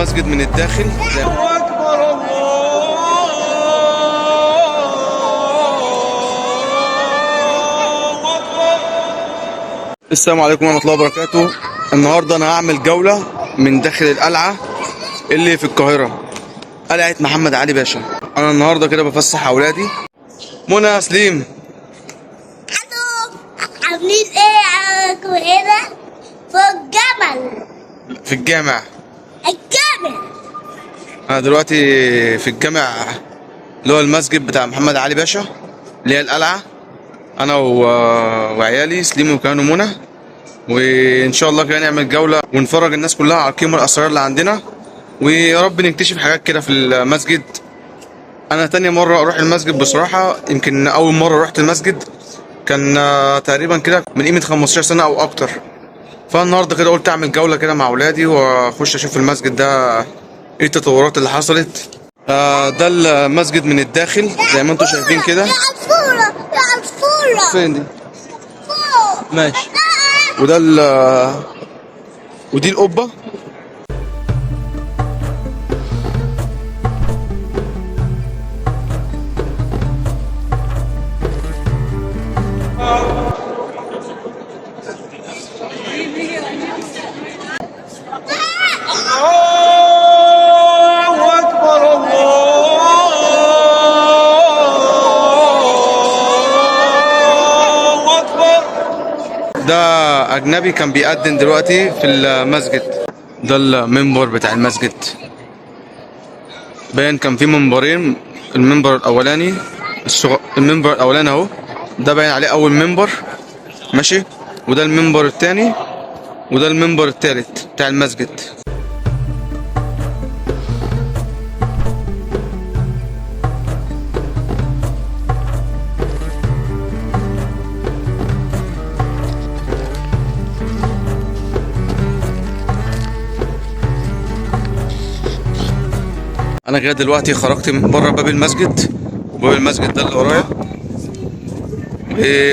المسجد من الداخل. الله أكبر الله أكبر. السلام عليكم ورحمة الله وبركاته. النهاردة أنا هعمل جولة من داخل القلعة اللي في القاهرة، قلعة محمد علي باشا. أنا النهاردة كده بفسح أولادي. منى، سليم، الو، عاملين ايه كده؟ فوق الجبل. في الجامع. الجبل. أنا دلوقتي في الجامع اللي هو المسجد بتاع محمد علي باشا اللي هي القلعة. أنا وعيالي سليم وكان ومنى، وإن شاء الله كده نعمل جولة ونفرج الناس كلها على القيمة والأسرار اللي عندنا، ويا رب نكتشف حاجات كده في المسجد. أنا تاني مرة أروح المسجد بصراحة، يمكن أول مرة رحت المسجد كان تقريبا كده من قيمة 15 سنة أو أكتر. فالنهارده كده قلت أعمل جولة كده مع أولادي وأخش أشوف المسجد ده إيه التطورات اللي حصلت. ده المسجد من الداخل زي ما انتم شايفين كده. يا عصفورة يا عصفورة. فين دي؟ فوق. ماشي. وده ودي القبة. الله أكبر الله أكبر. ده أجنبي كان بيأذن دلوقتي في المسجد. ده المنبر بتاع المسجد. باين كان في منبرين. المنبر الأولاني المنبر الأولاني أهو، ده باين عليه أول منبر، ماشي. وده المنبر التاني، وده المنبر التالت بتاع المسجد. انا كده دلوقتي خرجت من بره باب المسجد، باب المسجد ده اللي ورايا.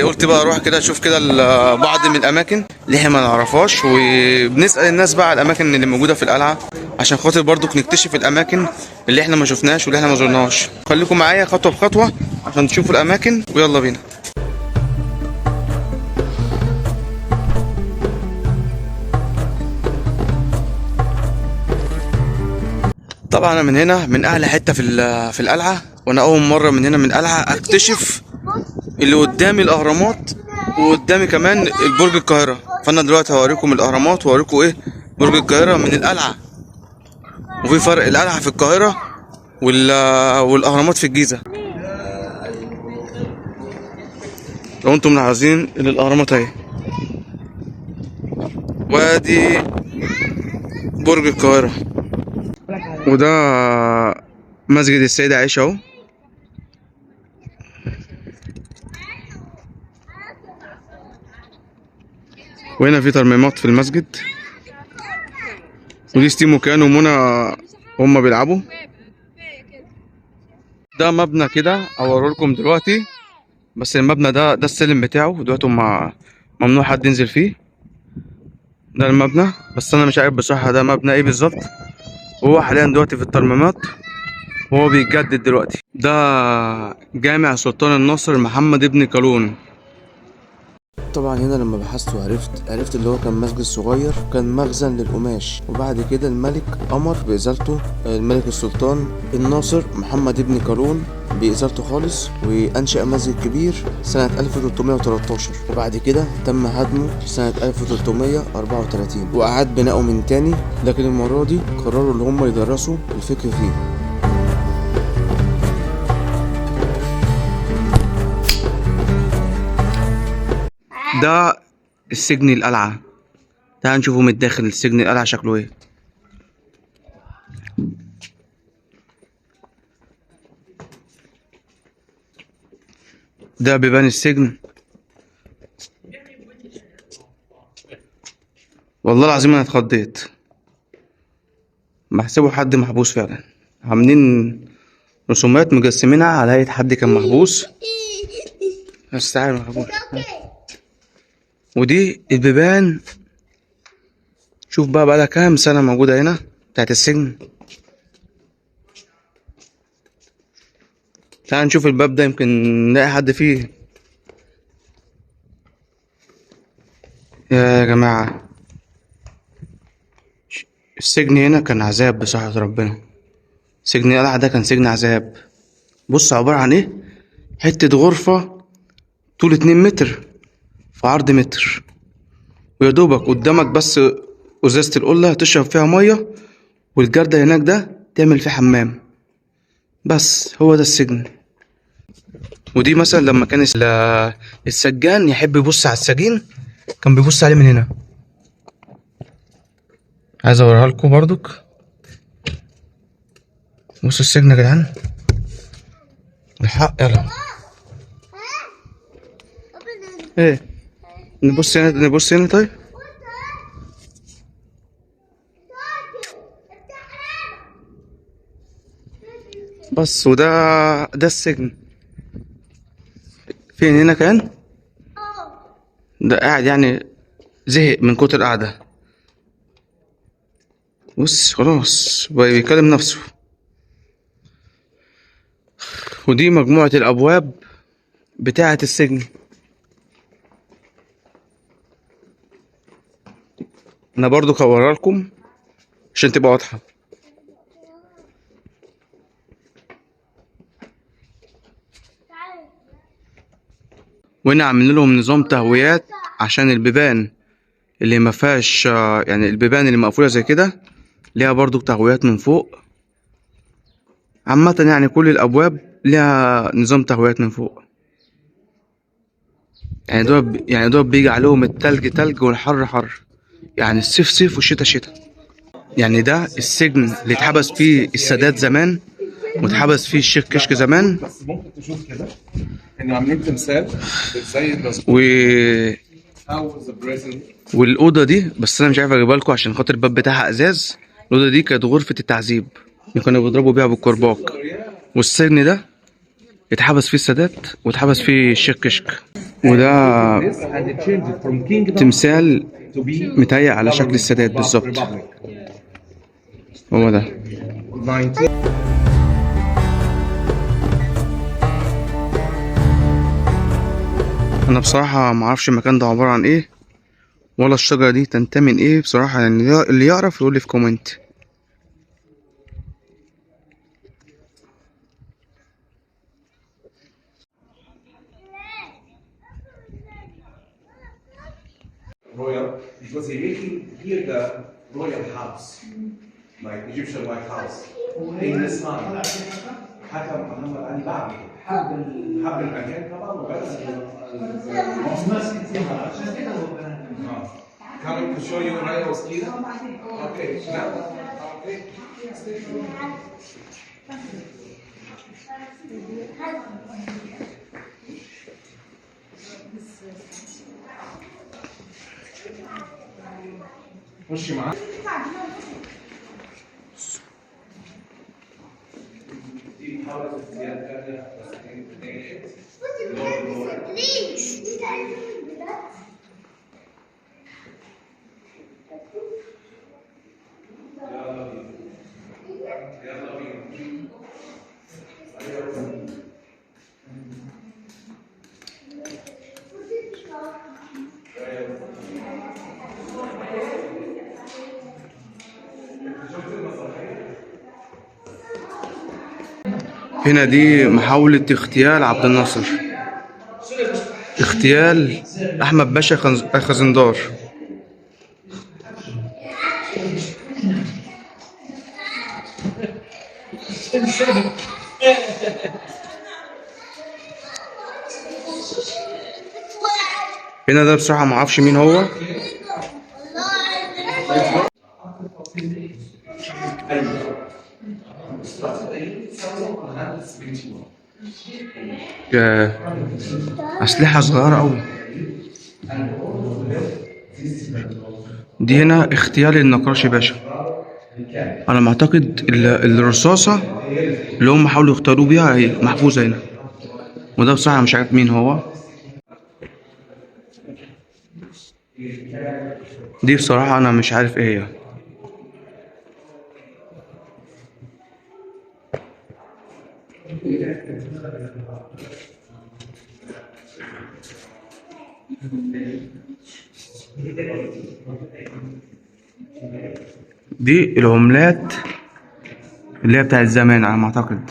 قلت بقى اروح كده اشوف كده بعض من الاماكن اللي احنا ما نعرفهاش، وبنسال الناس بقى على الاماكن اللي موجوده في القلعه عشان خاطر برضو نكتشف الاماكن اللي احنا ما شفناش واللي احنا ما زرناهاش. خليكم معايا خطوه بخطوه عشان تشوفوا الاماكن، ويلا بينا. طبعا انا من هنا من اعلى حته في القلعه، وانا اول مره من هنا من القلعه اكتشف اللي قدامي الاهرامات، وقدامي كمان البرج القاهره. فانا دلوقتي هوريكم الاهرامات وهوريكم ايه برج القاهره من القلعه. وفي فرق القلعه في القاهره والاهرامات في الجيزه. لو انتم ملاحظين ان الاهرامات اهي، وادي برج القاهره، وده مسجد السيدة عائشة اهو. وهنا في ترميمات في المسجد. ودي ستيم وكان ومنى هما بيلعبوا. ده مبنى كده اوريلكم دلوقتي، بس المبنى ده السلم بتاعه دلوقتي ممنوع حد ينزل فيه. ده المبنى، بس انا مش عارف بصراحة ده مبنى ايه بالظبط. وهو حاليا دلوقتي في الترميمات وهو بيتجدد دلوقتي. ده جامع سلطان الناصر محمد ابن قالون. طبعا هنا لما بحثت وعرفت اللي هو كان مسجد صغير، كان مخزن للقماش. وبعد كده الملك امر بازالته، الملك السلطان الناصر محمد ابن قالون بازالته خالص، وانشأ مسجد كبير سنة 1313. وبعد كده تم هدمه سنة 1334 واعاد بناؤه من تاني، لكن المرة دي قرروا ان هم يدرسوا الفكر فيه. ده السجن القلعة. تعال نشوفه من الداخل السجن القلعة شكله ايه. ده بيبان السجن. والله العظيم انا اتخضيت، بحسبه حد محبوس فعلا. عاملين رسومات مجسمينها على هيئة حد كان محبوس، بس تعالى محبوس. ودي البيبان، شوف بقى بقالها كام سنة موجودة هنا، بتاعت السجن. تعال نشوف الباب ده، يمكن نلاقي حد فيه. يا جماعة السجن هنا كان عذاب بصراحة ربنا. سجن القلعة ده كان سجن عذاب. بص عبارة عن ايه، حتة غرفة طول 2 متر في عرض متر، ويا دوبك قدامك بس ازازة القلة تشرب فيها مية، والجردل هناك ده تعمل فيه حمام. بس هو ده السجن. ودي مثلا لما كان السجان يحب يبص على السجين كان بيبص عليه من هنا. عايز اوريها لكم برضك. بص السجن يا جدعان، الحق. يلا ايه، نبص هنا نبص هنا. طيب بس ده السجن. فين هنا كان ده قاعد يعني، زهق من كتر القعدة. بص خلاص بقى بيكلم نفسه. ودي مجموعة الأبواب بتاعة السجن. أنا برضو هوريها لكم عشان تبقى واضحة. وهنا عاملين لهم نظام تهويات عشان البيبان اللي ما فيهاش، يعني البيبان اللي مقفولة زي كده ليها برضو تهويات من فوق. عامة يعني كل الأبواب ليها نظام تهويات من فوق. يعني دول بيجي عليهم التلج تلج والحر حر، يعني الصيف صيف والشتا شتا. يعني ده السجن اللي اتحبس فيه السادات زمان، واتحبس فيه الشيخ كشك زمان. بس ممكن تشوف كده انه عاملين تمثال ازاي والأوضة دي، بس أنا مش عارف أجيبها لكم عشان خاطر الباب بتاعها إزاز. الأوضة دي كانت غرفة التعذيب اللي كانوا بيضربوا بيها بالكرباج. والسجن ده اتحبس فيه السادات واتحبس فيه الشيخ كشك. وده تمثال متهيأ على شكل السادات بالظبط. هو ده. انا بصراحة معرفش المكان ده عبارة عن ايه، ولا الشجرة دي تنتمي لايه بصراحة. يعني اللي يعرف يقول لي في كومنت. royal because he making here the royal house like Egyptian White House in this time. حكم محمد علي بعد حب المكان طبعا وبس. Coming to show you royal skin. Okay, now. Okay. خشي معاك. دي محاولة الزيادة الثانية بس نجحت. هنا دي محاولة اغتيال عبد الناصر، اغتيال أحمد باشا خزندار. هنا ده بصراحة معرفش مين هو. أسلحة صغيرة أوي. دي هنا اغتيال النقراشي باشا. أنا معتقد الرصاصة اللي هم حاولوا يختاروا بيها هي محفوظة هنا. وده بصراحة مش عارف مين هو. دي بصراحة أنا مش عارف إيه هي. دي العملات اللي هي بتاعت زمان على ما اعتقد،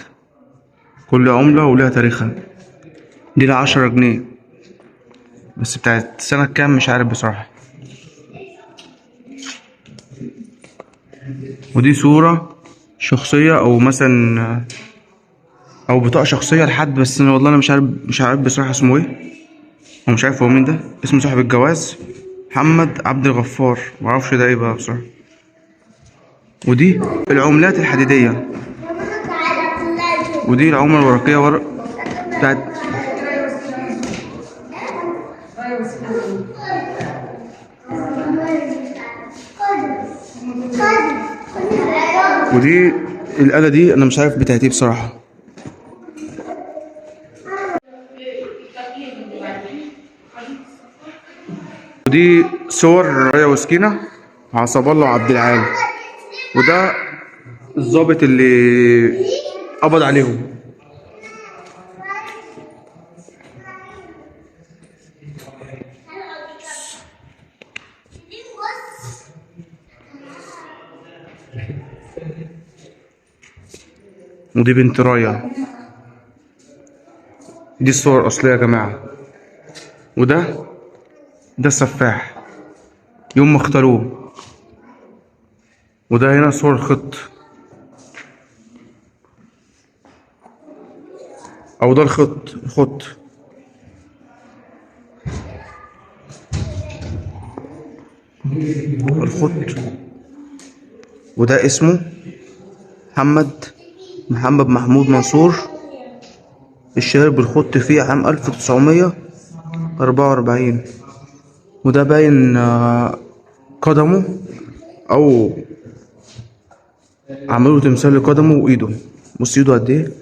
كل عملة وليها تاريخها. دي ل10 جنيه، بس بتاعت سنة كام مش عارف بصراحة. ودي صورة شخصية او مثلا او بطاقة شخصية لحد، بس انا والله انا مش عارف بصراحة اسمه ايه، او مش عارف هو مين ده. اسمه صاحب الجواز محمد عبد الغفار، معرفش ده ايه بقى بصراحة. ودي العملات الحديدية، ودي العملة الورقية بتاعت ودي الآلة دي انا مش عارف بتاعت ايه بصراحة. ودي صور رايا وسكينة عصب الله وعبد العال، وده الضابط اللي قبض عليهم. ودي بنت رايا. دي الصور الأصلية يا جماعة. وده السفاح يوم ما اختاروه. وده هنا صور الخط، او ده الخط. وده اسمه محمد محمود منصور، الشهير بالخط فيه عام 1944. وده باين قدمه، او عملوا تمثال لقدمه وايده. بص ايده قد ايه.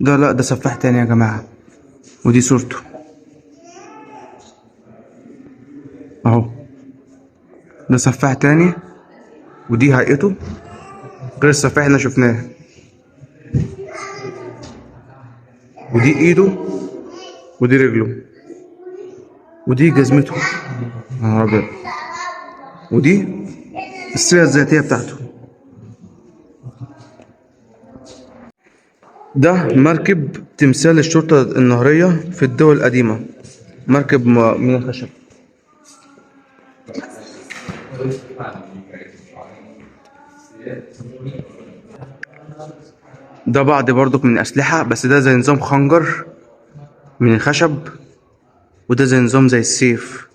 ده سفاح تاني يا جماعة. ودي صورته اهو. ده سفاح تاني، ودي هيئته غير السفاح اللي شفناه. ودي ايده، ودي رجله، ودي جزمته. يا ابيض. ودي السيرة الذاتية بتاعته. ده مركب تمثال الشرطة النهرية في الدول القديمة، مركب من الخشب. ده بعض برضك من الأسلحة، بس ده زي نظام خنجر من الخشب، وده زي نظام زي السيف.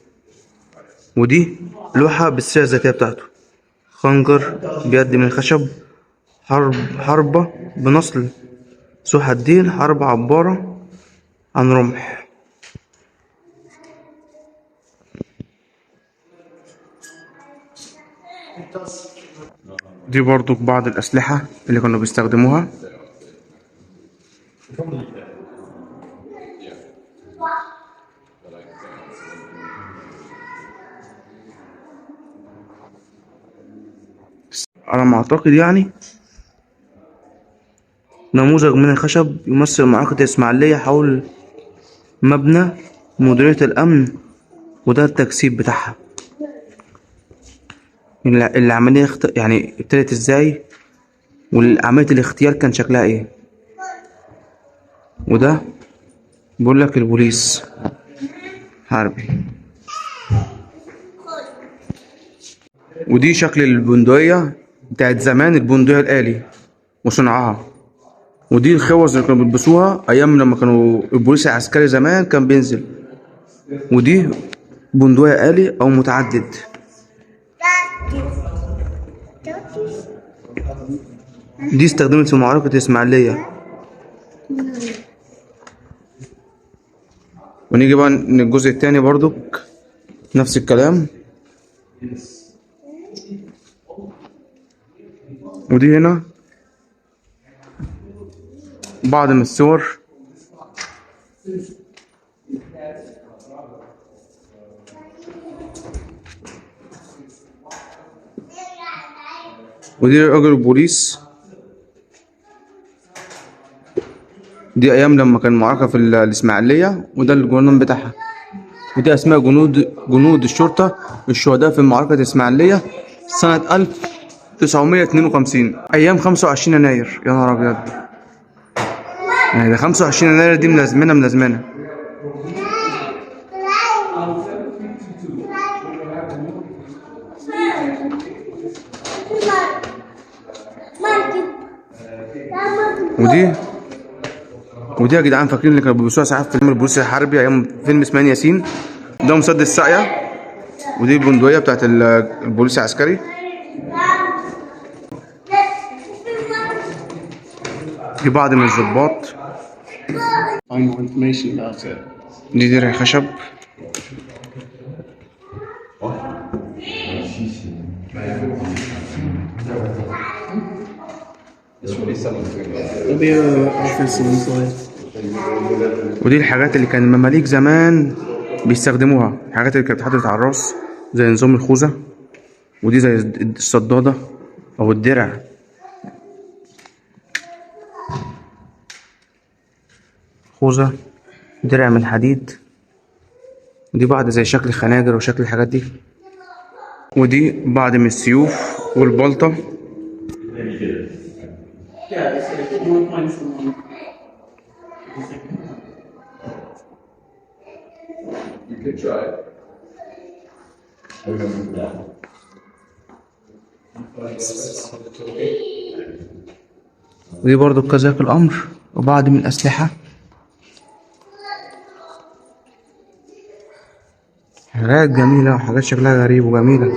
ودي لوحة بالسيرة الذاتية بتاعته، خنجر بيد من الخشب، حربة بنصل ذو حدين، حرب عبارة عن رمح. دي برضو بعض الأسلحة اللي كانوا بيستخدموها. على ما أعتقد يعني نموذج من الخشب يمثل معركة الإسماعيلية حول مبنى مديرية الأمن. وده التجسيد بتاعها، العملية يعني ابتدت ازاي، والعملية الاغتيال كان شكلها ايه. وده بيقول لك البوليس حربي. ودي شكل البندقية بتاعت زمان، البندقية الآلي وصنعها. ودي الخوذ اللي كانوا بيلبسوها أيام لما كانوا البوليس العسكري زمان كان بينزل. ودي بندقية آلي أو متعدد. دي استخدمت في معركة الإسماعيلية. ونيجي بقى للجزء التاني برضو نفس الكلام. ودي هنا بعض من الصور ودي راجل البوليس. دي ايام لما كان معركة في الاسماعيلية، وده الجرنان بتاعها. ودي اسماء جنود الشرطة الشهداء في معركة الاسماعيلية سنة 1952 ايام 25 يناير. يا نهار ابيض، يعني ده 25 يناير دي ملازمنا. ودي يا جدعان فاكرين اللي كانوا بيلبسوها ساعات في فيلم البوليس الحربي ايام فيلم اسماعيل ياسين؟ ده مسدس ساقية. ودي البندقية بتاعت البوليس العسكري. دي بعض من الضباط. دي درع خشب. ودي الحاجات اللي كان المماليك زمان بيستخدموها، الحاجات اللي كانت بتتحط على الراس زي نظام الخوذة. ودي زي الصدادة أو الدرع. خوذة، درع من حديد. ودي بعض زي شكل الخناجر وشكل الحاجات دي. ودي بعض من السيوف والبلطة. ودي برضو كذاك الأمر، وبعض من الأسلحة. حاجات جميلة وحاجات شكلها غريب وجميلة.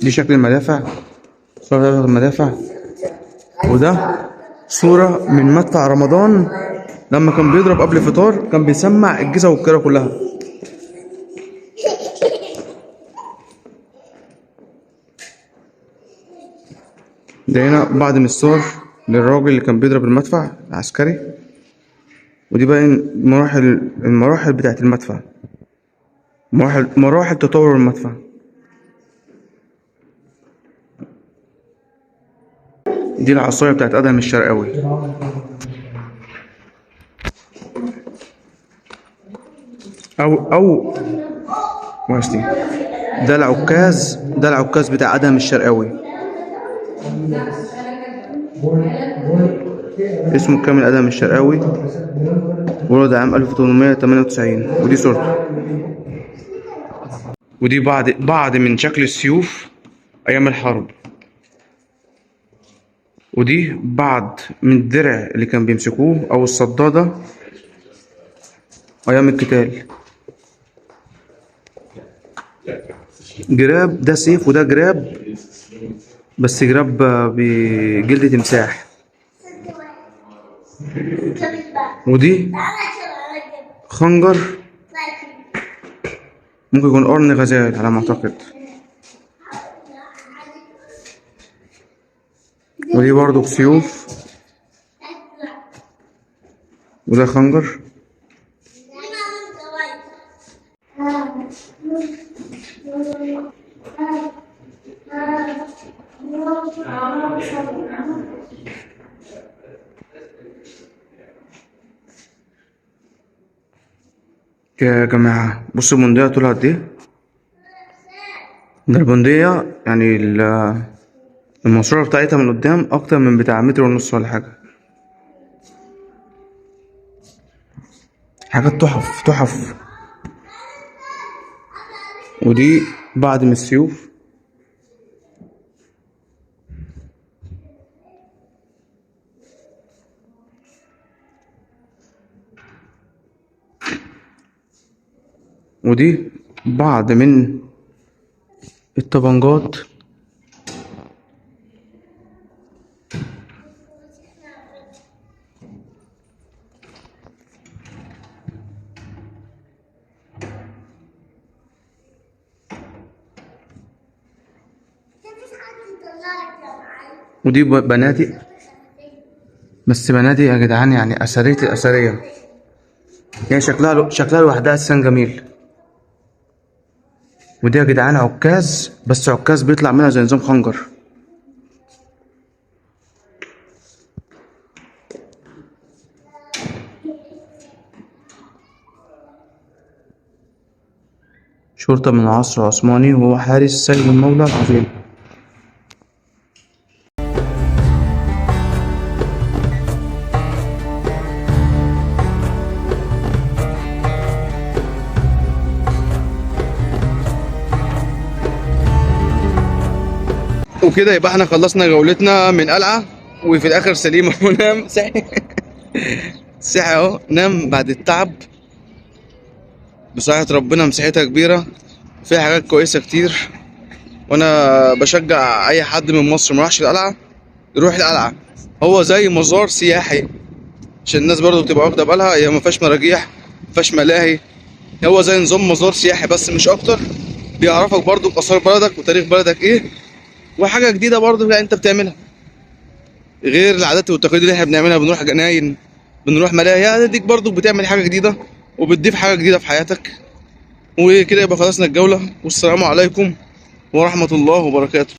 دي شكل المدافع، صورة المدافع. وده صورة من مدفع رمضان لما كان بيضرب قبل الفطار، كان بيسمع الجيزة والقاهرة كلها. ده هنا بعض من الصور للراجل اللي كان بيضرب المدفع العسكري. ودي باين المراحل بتاعت المدفع، مراحل تطور المدفع. دي العصاية بتاعت أدهم الشرقاوي. أو ماشي. ده العكاز بتاع أدهم الشرقاوي، اسمه كامل أدهم الشرقاوي، ولد عام 1898. ودي صورته. ودي بعض من شكل السيوف أيام الحرب. ودي بعض من الدرع اللي كان بيمسكوه أو الصدادة أيام القتال. جراب، ده سيف وده جراب، بس جراب بجلد تمساح. ودي خنجر، ممكن يكون قرن غزال على ما أعتقد. ودي برضو سيوف، وده خنجر. يا جماعة بصوا البندقية طولها قد ايه. ده البندقية يعني الماسورة بتاعتها من قدام أكتر من بتاع 1.5 متر ولا حاجة. حاجات تحف. ودي بعض من السيوف. ودي بعض من الطبنجات. ودي بنادق، بس بنادق يا جدعان يعني أثرية. هي شكلها لوحدها اساسا جميل. ودي يا جدعان عكاز، بس عكاز بيطلع منها زي نظام خنجر. شرطة من العصر العثماني، وهو حارس سيد المولى العظيم. وكده يبقى احنا خلصنا جولتنا من قلعة، وفي الاخر سليم اهو نام صحي. صحي اهو نام بعد التعب. بصراحة ربنا مساحتها كبيرة، فيها حاجات كويسة كتير، وانا بشجع اي حد من مصر ما راحش القلعة يروح القلعة. هو زي مزار سياحي عشان الناس برضو بتبقى واخدة بالها، هي ما فيهاش مراجيح، ما فيهاش ملاهي، هو زي نظام مزار سياحي بس مش اكتر. بيعرفك برضو بآثار بلدك وتاريخ بلدك ايه، وحاجة جديدة برضو لا انت بتعملها غير العادات والتقاليد اللي احنا بنعملها. بنروح جناين، بنروح ملاهي، يعني ديك برضو بتعمل حاجة جديدة وبتضيف حاجة جديدة في حياتك. وكده يبقى خلصنا الجولة، والسلام عليكم ورحمة الله وبركاته.